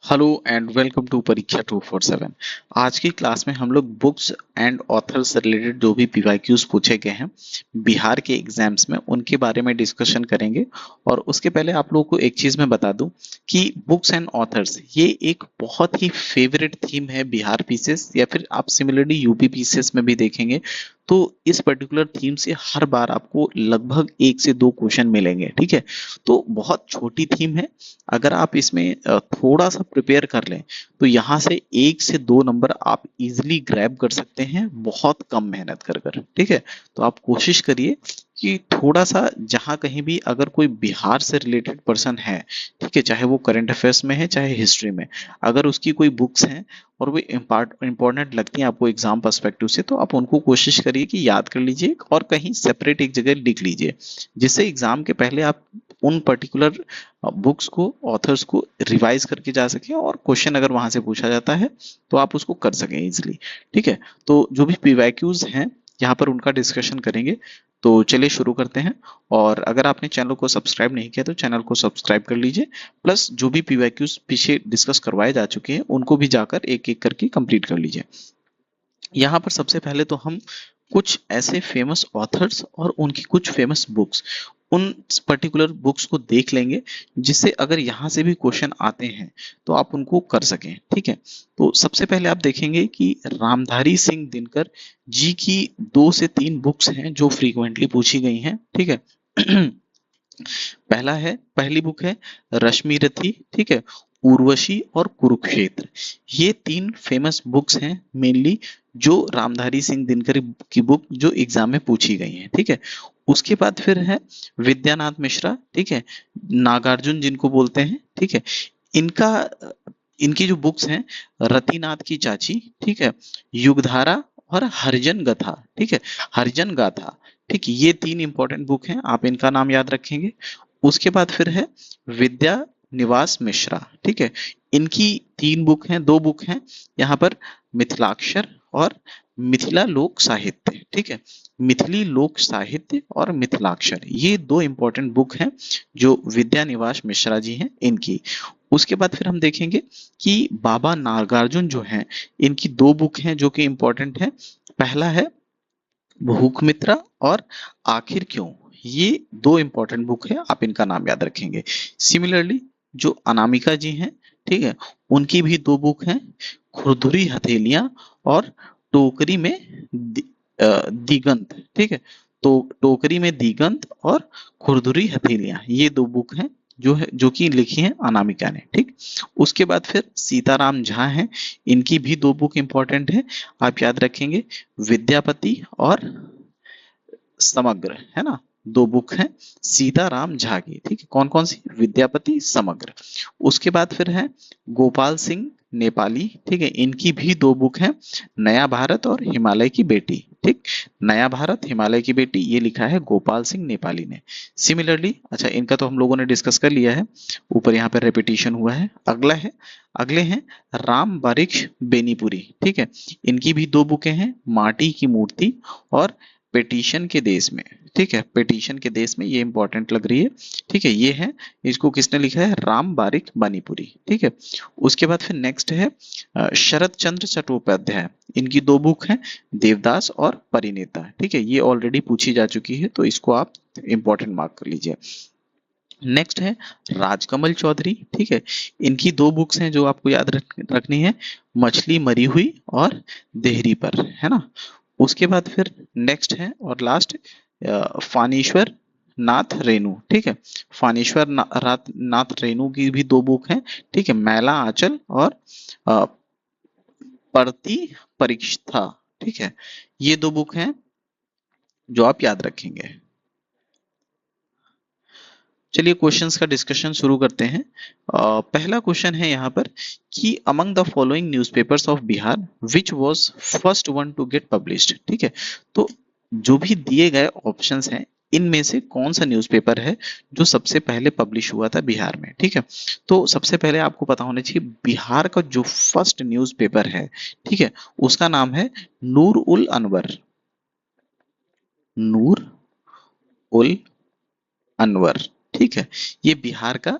Hello and welcome to परीक्षा 247। आज की क्लास में हम लोग बुक्स एंड ऑथर से रिलेटेड जो भी पीवाईक्यूज पूछे गए हैं बिहार के एग्जाम्स में उनके बारे में डिस्कशन करेंगे। और उसके पहले आप लोगों को एक चीज मैं बता दूं कि बुक्स एंड ऑथर्स ये एक बहुत ही फेवरेट थीम है बिहार पीसीएस या फिर आप सिमिलरली यूपी पीसीएस में भी देखेंगे तो इस पर्टिकुलर थीम से हर बार आपको लगभग 1 से 2 क्वेश्चन मिलेंगे। ठीक है, तो बहुत छोटी थीम है। अगर आप इसमें थोड़ा सा प्रिपेयर कर लें तो यहाँ से 1 से 2 नंबर आप इजिली ग्रैब कर सकते हैं बहुत कम मेहनत कर कर। ठीक है, तो आप कोशिश करिए कि थोड़ा सा जहाँ कहीं भी अगर कोई बिहार से रिलेटेड पर्सन है, ठीक है, चाहे वो करंट अफेयर्स में है चाहे हिस्ट्री में, अगर उसकी कोई बुक्स हैं और वो इम्पोर्टेंट लगती हैं आपको एग्जाम पर्सपेक्टिव से, तो आप उनको कोशिश करिए कि याद कर लीजिए और कहीं सेपरेट एक जगह लिख लीजिए, जिससे एग्जाम के पहले आप उन पर्टिकुलर बुक्स को ऑथर्स को रिवाइज करके जा सके और क्वेश्चन अगर वहां से पूछा जाता है तो आप उसको कर सकें इजिली। ठीक है, तो जो भी पीवाईक्यूज हैं यहाँ पर उनका डिस्कशन करेंगे। तो चलिए शुरू करते हैं। और अगर आपने चैनल को सब्सक्राइब नहीं किया तो चैनल को सब्सक्राइब कर लीजिए, प्लस जो भी पीवाईक्यूज पीछे डिस्कस करवाए जा चुके हैं उनको भी जाकर एक एक करके कंप्लीट कर लीजिए। यहाँ पर सबसे पहले तो हम कुछ ऐसे फेमस ऑथर्स और उनकी कुछ फेमस बुक्स, उन पर्टिकुलर बुक्स को देख लेंगे जिससे अगर यहाँ से भी क्वेश्चन आते हैं तो आप उनको कर सकें। ठीक है, तो सबसे पहले आप देखेंगे कि रामधारी सिंह दिनकर जी की 2 से 3 बुक्स हैं जो फ्रीक्वेंटली पूछी गई हैं। ठीक है पहली बुक है रश्मि रथी, ठीक है, उर्वशी और कुरुक्षेत्र। ये 3 फेमस बुक्स हैं मेनली जो रामधारी सिंह दिनकर की बुक जो एग्जाम में पूछी गई हैं। ठीक है, उसके बाद फिर है विद्यानाथ मिश्रा, ठीक है, नागार्जुन जिनको बोलते हैं। ठीक है, इनका इनकी जो बुक्स हैं रतिनाथ की चाची, ठीक है, युगधारा और हरिजन गाथा। ठीक है, हरिजन गाथा, ठीक, ये 3 इंपॉर्टेंट बुक हैं, आप इनका नाम याद रखेंगे। उसके बाद फिर है विद्या निवास मिश्रा, ठीक है, इनकी 3 बुक हैं, 2 बुक हैं यहाँ पर, मिथिलाक्षर और मिथिला लोक साहित्य। ठीक है, मिथिली लोक साहित्य और मिथिलाक्षर, ये 2 इंपॉर्टेंट बुक हैं जो विद्या निवास मिश्रा जी हैं इनकी। उसके बाद फिर हम देखेंगे कि बाबा नागार्जुन जो हैं इनकी 2 बुक हैं जो कि इंपॉर्टेंट है। पहला है भूखमित्रा और आखिर क्यों, ये 2 इंपॉर्टेंट बुक है, आप इनका नाम याद रखेंगे। सिमिलरली जो अनामिका जी हैं, ठीक है, उनकी भी 2 बुक हैं, खुरदुरी हथेलियां और टोकरी में दिगंत। ठीक है, तो टोकरी में दिगंत और खुरदुरी हथेलियां, ये 2 बुक हैं जो कि लिखी हैं अनामिका ने। ठीक, उसके बाद फिर सीताराम झा हैं, इनकी भी 2 बुक इंपॉर्टेंट है, आप याद रखेंगे, विद्यापति और समग्र, है ना, 2 बुक हैं सीताराम झा की। ठीक है, कौन कौन सी, विद्यापति समग्र। उसके बाद फिर है गोपाल सिंह नेपाली, ठीक है, इनकी भी 2 बुक हैं, नया भारत और हिमालय की बेटी। ठीक, नया भारत हिमालय की बेटी, ये लिखा है गोपाल सिंह नेपाली ने। सिमिलरली, अच्छा इनका तो हम लोगों ने डिस्कस कर लिया है, ऊपर यहाँ पर रेपिटेशन हुआ है। अगले हैं राम बारिक्ष बेनीपुरी। ठीक है, इनकी भी 2 बुकें हैं, माटी की मूर्ति और पेटिशन के देश में। ठीक है, पेटिशन के देश में, ये इंपॉर्टेंट लग रही है। ठीक है, ये है, इसको किसने लिखा है, राम बारिक बानीपुरी। ठीक है, उसके बाद फिर नेक्स्ट है शरद चंद्र चट्टोपाध्याय, इनकी 2 बुक हैं, देवदास और परिणीता। ठीक है, ये ऑलरेडी पूछी जा चुकी है तो इसको आप इंपॉर्टेंट मार्क कर लीजिए। नेक्स्ट है राजकमल चौधरी, ठीक है, इनकी 2 बुक्स हैं जो आपको याद रखनी है, मछली मरी हुई और देहरी पर, है ना। उसके बाद फिर नेक्स्ट है और लास्ट फानीश्वर नाथ रेणु। ठीक है, फानीश्वर नाथ रेणु की भी 2 बुक हैं, ठीक है, मैला आंचल और परति परीक्षा। ठीक है, ये 2 बुक हैं जो आप याद रखेंगे। चलिए क्वेश्चंस का डिस्कशन शुरू करते हैं। पहला क्वेश्चन है यहाँ पर कि among the following newspapers of Bihar which was first one to get published. ठीक है, तो जो भी दिए गए ऑप्शंस हैं इनमें से कौन सा न्यूज़पेपर है जो सबसे पहले पब्लिश हुआ था बिहार में। ठीक है, तो सबसे पहले आपको पता होना चाहिए बिहार का जो फर्स्ट न्यूज़पेपर है, ठीक है, उसका नाम है नूर उल अनवर। नूर उल अनवर, ठीक है, ये बिहार का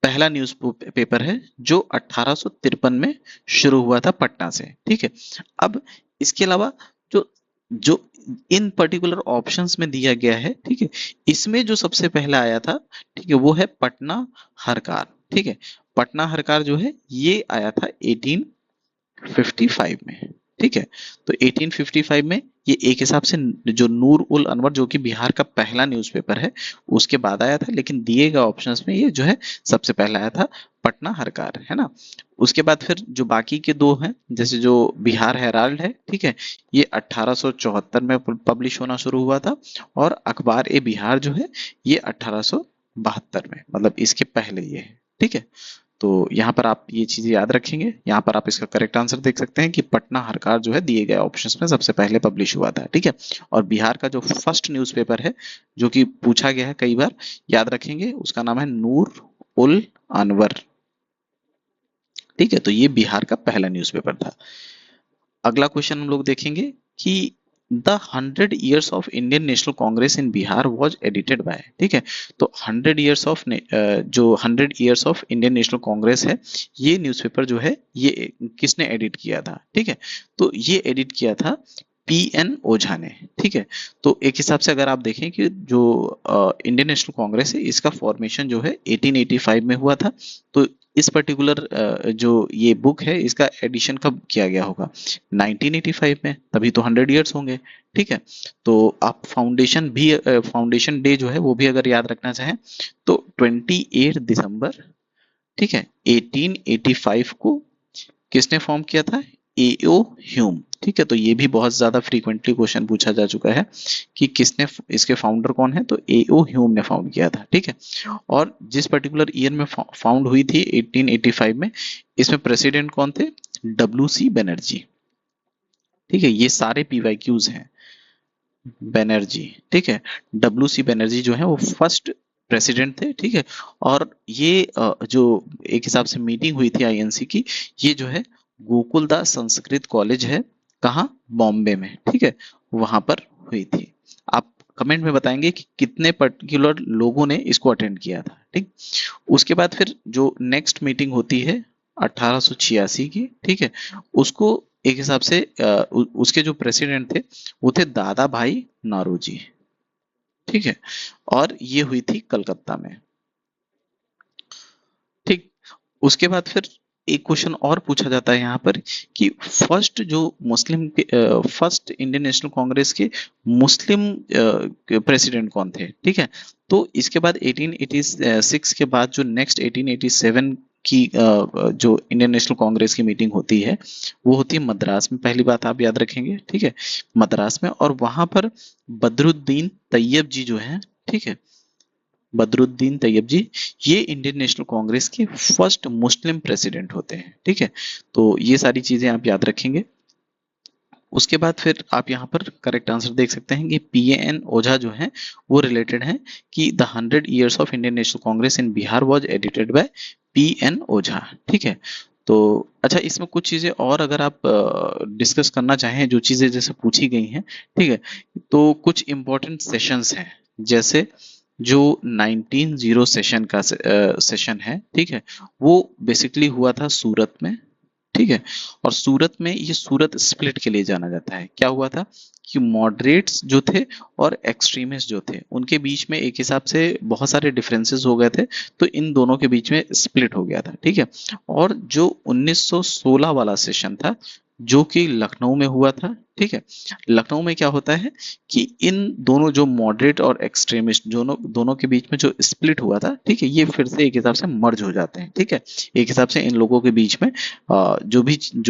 पहला न्यूज पेपर है जो 1853 में शुरू हुआ था पटना से। ठीक है, अब इसके अलावा जो जो इन पर्टिकुलर ऑप्शंस में दिया गया है, ठीक है, इसमें जो सबसे पहला आया था, ठीक है, वो है पटना हरकार। ठीक है, पटना हरकार जो है ये आया था 1855 में। ठीक है, तो 1855 में ये एक हिसाब से जो नूर उल अनवर जो कि बिहार का पहला न्यूज़पेपर है उसके बाद आया था, लेकिन दिए गए ऑप्शंस में ये जो है सबसे पहला आया था पटना हरकार, है ना। उसके बाद फिर जो बाकी के दो हैं, जैसे जो बिहार हेराल्ड है, ठीक है, ये 1874 में पब्लिश होना शुरू हुआ था, और अखबार ए बिहार जो है ये 1872 में, मतलब इसके पहले ये है। ठीक है, तो यहाँ पर आप ये चीजें याद रखेंगे। यहाँ पर आप इसका करेक्ट आंसर देख सकते हैं कि पटना हरकार जो है दिए गए ऑप्शंस में सबसे पहले पब्लिश हुआ था। ठीक है, और बिहार का जो फर्स्ट न्यूज़पेपर है जो कि पूछा गया है कई बार, याद रखेंगे, उसका नाम है नूर उल अनवर। ठीक है, तो ये बिहार का पहला न्यूज़पेपर था। अगला क्वेश्चन हम लोग देखेंगे कि the 100 years of Indian National Congress in Bihar was edited by. ठीक है, तो 100 ईयर्स ऑफ इंडियन नेशनल कांग्रेस है, ये न्यूज़पेपर जो है ये किसने एडिट किया था। ठीक है, तो ये एडिट किया था पीएन ओझा ने। ठीक है, तो एक हिसाब से अगर आप देखें कि जो इंडियन नेशनल कांग्रेस है इसका फॉर्मेशन जो है 1885 में हुआ था, तो इस पर्टिकुलर जो ये बुक है इसका एडिशन कब किया गया होगा, 1985 में, तभी तो 100 ईयर्स होंगे। ठीक है, तो आप फाउंडेशन डे जो है वो भी अगर याद रखना चाहें तो 28 दिसंबर, ठीक है, 1885 को किसने फॉर्म किया था, एओ ह्यूम। ठीक है, तो ये भी बहुत ज्यादा फ्रीक्वेंटली क्वेश्चन पूछा जा चुका है कि किसने, इसके फाउंडर कौन है, तो एओ ह्यूम ने फाउंड किया था। ठीक है, और जिस पर्टिकुलर ईयर में फाउंड हुई थी 1885 में, इसमें प्रेसिडेंट कौन थे, डब्ल्यू सी बनर्जी। ठीक है, ये सारे पीवाईक्यूज हैं, बनर्जी। ठीक है, डब्ल्यू सी बनर्जी जो है वो फर्स्ट प्रेसिडेंट थे। ठीक है, और ये जो एक हिसाब से मीटिंग हुई थी आईएनसी की, ये जो है गोकुलदास संस्कृत कॉलेज है, कहाँ, बॉम्बे में। ठीक है, वहां पर हुई थी। आप कमेंट में बताएंगे कि कितने पर्टिकुलर लोगों ने इसको अटेंड किया था। ठीक, उसके बाद फिर जो नेक्स्ट मीटिंग होती है 1886 की, ठीक है, उसको एक हिसाब से उसके जो प्रेसिडेंट थे वो थे दादा भाई नारोजी। ठीक है, और ये हुई थी कलकत्ता में। ठीक, उसके बाद फिर एक क्वेश्चन और पूछा जाता है यहाँ पर कि फर्स्ट जो फर्स्ट इंडियन नेशनल कांग्रेस के मुस्लिम प्रेसिडेंट कौन थे। ठीक है, तो इसके बाद 1886 के बाद जो नेक्स्ट 1887 की जो इंडियन नेशनल कांग्रेस की मीटिंग होती है वो होती है मद्रास में। पहली बात आप याद रखेंगे, ठीक है, मद्रास में, और वहां पर बदरुद्दीन तैयब जी जो है, ठीक है, बदरुद्दीन तैयब जी, ये इंडियन नेशनल कांग्रेस के फर्स्ट मुस्लिम प्रेसिडेंट होते हैं। ठीक है, तो ये सारी चीजें आप याद रखेंगे। उसके बाद फिर आप यहाँ पर करेक्ट आंसर देख सकते हैं कि पीएन ओझा जो है वो रिलेटेड है कि the 100 years of Indian National Congress in Bihar was edited by PN Ojha. ठीक है, तो अच्छा, इसमें कुछ चीजें और अगर आप डिस्कस करना चाहें, जो चीजें जैसे पूछी गई हैं, ठीक है, तो कुछ इंपॉर्टेंट सेशंस हैं, जैसे जो 19 सेशन का सेशन है, ठीक है, वो बेसिकली हुआ था सूरत में। ठीक है, और सूरत में, ये सूरत स्प्लिट के लिए जाना जाता है। क्या हुआ था कि मॉडरेट्स जो थे और एक्सट्रीमिस्ट जो थे उनके बीच में एक हिसाब से बहुत सारे डिफरेंसेस हो गए थे, तो इन दोनों के बीच में स्प्लिट हो गया था। ठीक है, और जो 1916 वाला सेशन था जो कि लखनऊ में हुआ था, ठीक है, लखनऊ में क्या होता है कि इन दोनों जो मॉडरेट और एक्सट्रीमिस्ट दोनों दोनों के बीच में जो स्प्लिट हुआ था, ठीक है, ये फिर से एक हिसाब से मर्ज हो जाते हैं। ठीक है, एक हिसाब से इन लोगों के बीच में जो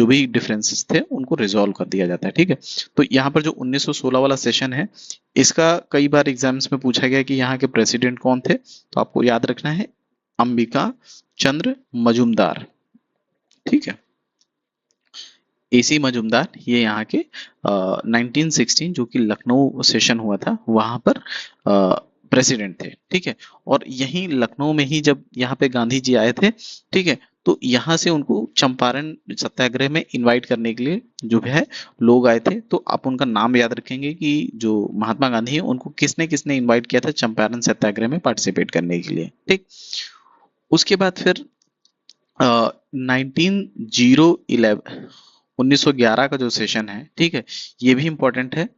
भी डिफरेंसेस थे उनको रिजॉल्व कर दिया जाता है। ठीक है, तो यहाँ पर जो 1916 वाला सेशन है इसका कई बार एग्जाम्स में पूछा गया कि यहाँ के प्रेसिडेंट कौन थे, तो आपको याद रखना है अंबिका चंद्र मजूमदार। ठीक है, एसी मजूमदार, ये यहाँ के 1916 जो कि लखनऊ सेशन हुआ था वहां पर प्रेसिडेंट थे। ठीक है, और यहीं लखनऊ में ही जब यहाँ पे गांधी जी आए थे, ठीक है, तो यहाँ से उनको चंपारण सत्याग्रह में इनवाइट करने के लिए जो है लोग आए थे। तो आप उनका नाम याद रखेंगे कि जो महात्मा गांधी है उनको किसने किसने इनवाइट किया था चंपारण सत्याग्रह में पार्टिसिपेट करने के लिए। ठीक, उसके बाद फिर 1911 का जो सेशन है, ठीक है, ये भी इम्पोर्टेंट है।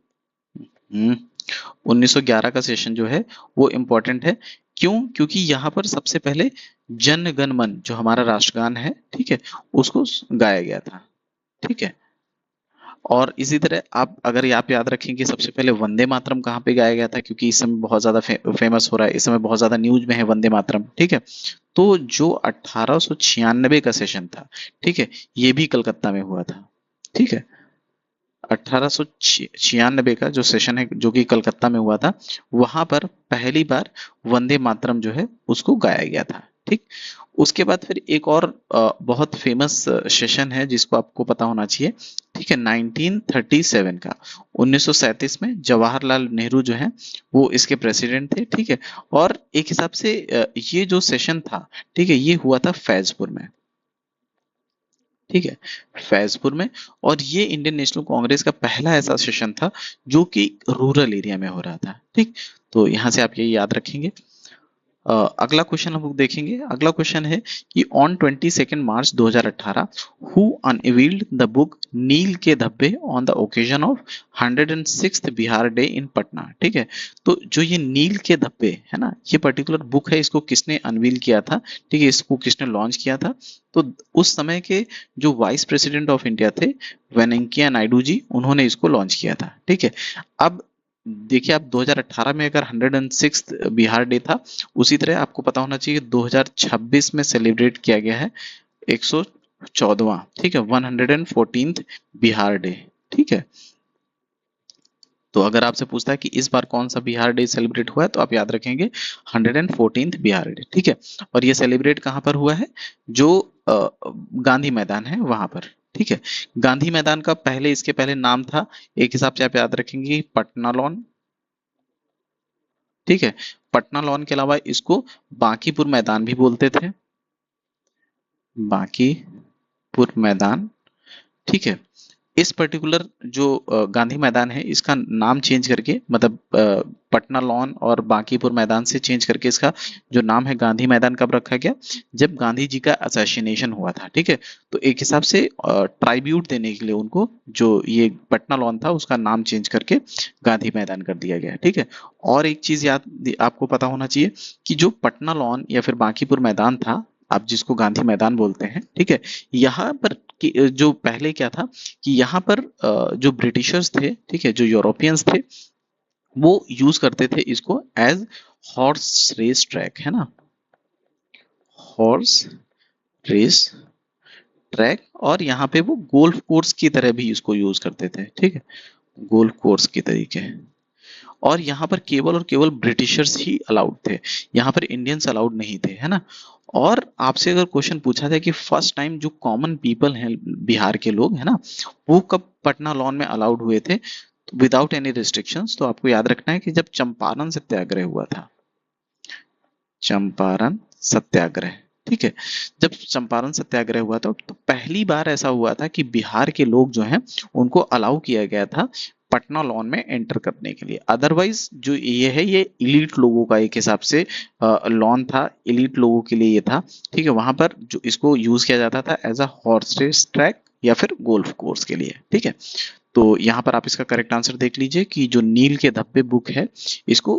1911 का सेशन जो है वो इम्पोर्टेंट है। क्यों? क्योंकि यहाँ पर सबसे पहले जन गण मन जो हमारा राष्ट्रगान है, ठीक है, उसको गाया गया था, ठीक है। और इसी तरह आप अगर आप याद रखें कि सबसे पहले वंदे मातरम कहाँ पे गाया गया था, क्योंकि इस समय बहुत ज्यादा फेमस हो रहा है, इस समय बहुत ज्यादा न्यूज में है वंदे मातरम, ठीक है। तो जो 1896 का सेशन था, ठीक है, ये भी कलकत्ता में हुआ था, ठीक है। 1896 का जो सेशन है जो कि कलकत्ता में हुआ था, वहां पर पहली बार वंदे मातरम जो है उसको गाया गया था, ठीक। उसके बाद फिर एक और बहुत फेमस सेशन है जिसको आपको पता होना चाहिए, ठीक है, 1937 का। 1937 में जवाहरलाल नेहरू जो है वो इसके प्रेसिडेंट थे, ठीक है। और एक हिसाब से ये जो सेशन था, ठीक है, ये हुआ था फैजपुर में, ठीक है, फैजपुर में। और ये इंडियन नेशनल कांग्रेस का पहला ऐसा सेशन था जो कि रूरल एरिया में हो रहा था, ठीक। तो यहाँ से आप ये याद रखेंगे। अगला क्वेश्चन हम लोग देखेंगे। अगला क्वेश्चन है कि on 22 March 2018 who unveiled the book Neel Ke Dhabbe on the occasion of 106th Bihar day in Patna, ठीक है। तो जो ये नील के धब्बे है ना, ये पर्टिकुलर बुक है, इसको किसने अनवील किया था, ठीक है, इसको किसने लॉन्च किया था? तो उस समय के जो वाइस प्रेसिडेंट ऑफ इंडिया थे वेंकैया नायडू जी, उन्होंने इसको लॉन्च किया था, ठीक है। अब देखिए, आप 2018 में अगर 106th बिहार डे था, उसी तरह आपको पता होना चाहिए 2026 में सेलिब्रेट किया गया है 114वां, ठीक है, 114th बिहार डे, ठीक है। तो अगर आपसे पूछता है कि इस बार कौन सा बिहार डे सेलिब्रेट हुआ है, तो आप याद रखेंगे 114th बिहार डे, ठीक है। और ये सेलिब्रेट कहाँ पर हुआ है? जो गांधी मैदान है वहां पर, ठीक है। गांधी मैदान का पहले, इसके पहले नाम था, एक हिसाब से आप याद रखेंगे, पटना लॉन, ठीक है। पटना लॉन के अलावा इसको बांकीपुर मैदान भी बोलते थे, बांकीपुर मैदान, ठीक है। इस पर्टिकुलर जो गांधी मैदान है, इसका नाम चेंज करके, मतलब पटना लॉन और बांकीपुर मैदान से चेंज करके इसका जो नाम है गांधी मैदान कब रखा गया? जब गांधी जी का असैसिनेशन हुआ था, ठीक है। तो एक हिसाब से ट्राइब्यूट देने के लिए उनको जो ये पटना लॉन था उसका नाम चेंज करके गांधी मैदान कर दिया गया, ठीक है। और एक चीज याद आपको पता होना चाहिए कि जो पटना लॉन या फिर बांकीपुर मैदान था, आप जिसको गांधी मैदान बोलते हैं, ठीक है, यहाँ पर जो पहले क्या था कि यहाँ पर जो ब्रिटिशर्स थे, ठीक है, जो यूरोपियंस थे, वो यूज करते थे इसको एज हॉर्स रेस ट्रैक, है ना, हॉर्स रेस ट्रैक। और यहाँ पे वो गोल्फ कोर्स की तरह भी इसको यूज करते थे, ठीक है, गोल्फ कोर्स के तरीके। और यहाँ पर केवल और केवल ब्रिटिशर्स ही अलाउड थे, यहाँ पर इंडियंस अलाउड नहीं थे, है ना। और आपसे अगर क्वेश्चन पूछा जाए कि फर्स्ट टाइम जो कॉमन पीपल हैं बिहार के लोग, है ना, वो कब पटना लॉन में अलाउड हुए थे विदाउट एनी रिस्ट्रिक्शंस, तो आपको याद रखना है कि जब चंपारण सत्याग्रह हुआ था, चंपारण सत्याग्रह, ठीक है। जब चंपारण सत्याग्रह हुआ था तो पहली बार ऐसा हुआ था कि बिहार के लोग जो हैं उनको अलाउ किया गया था पटना लॉन में एंटर करने के लिए। अदरवाइज जो ये है ये इलीट लोगों का एक हिसाब से लॉन था, इलीट लोगों के लिए ये था, ठीक है। वहां पर जो इसको यूज किया जाता था as a horse race track या फिर गोल्फ कोर्स के लिए, ठीक है। तो यहाँ पर आप इसका करेक्ट आंसर देख लीजिए कि जो नील के धब्बे बुक है, इसको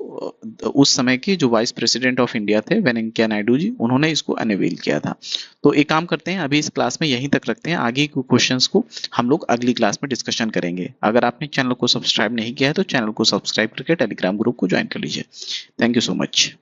उस समय के जो वाइस प्रेसिडेंट ऑफ इंडिया थे वेंकैया नायडू जी, उन्होंने इसको अनवील किया था। तो एक काम करते हैं, अभी इस क्लास में यहीं तक रखते हैं, आगे के क्वेश्चंस को हम लोग अगली क्लास में डिस्कशन करेंगे। अगर आपने चैनल को सब्सक्राइब नहीं किया है तो चैनल को सब्सक्राइब करके टेलीग्राम ग्रुप को ज्वाइन कर लीजिए। Thank you so much.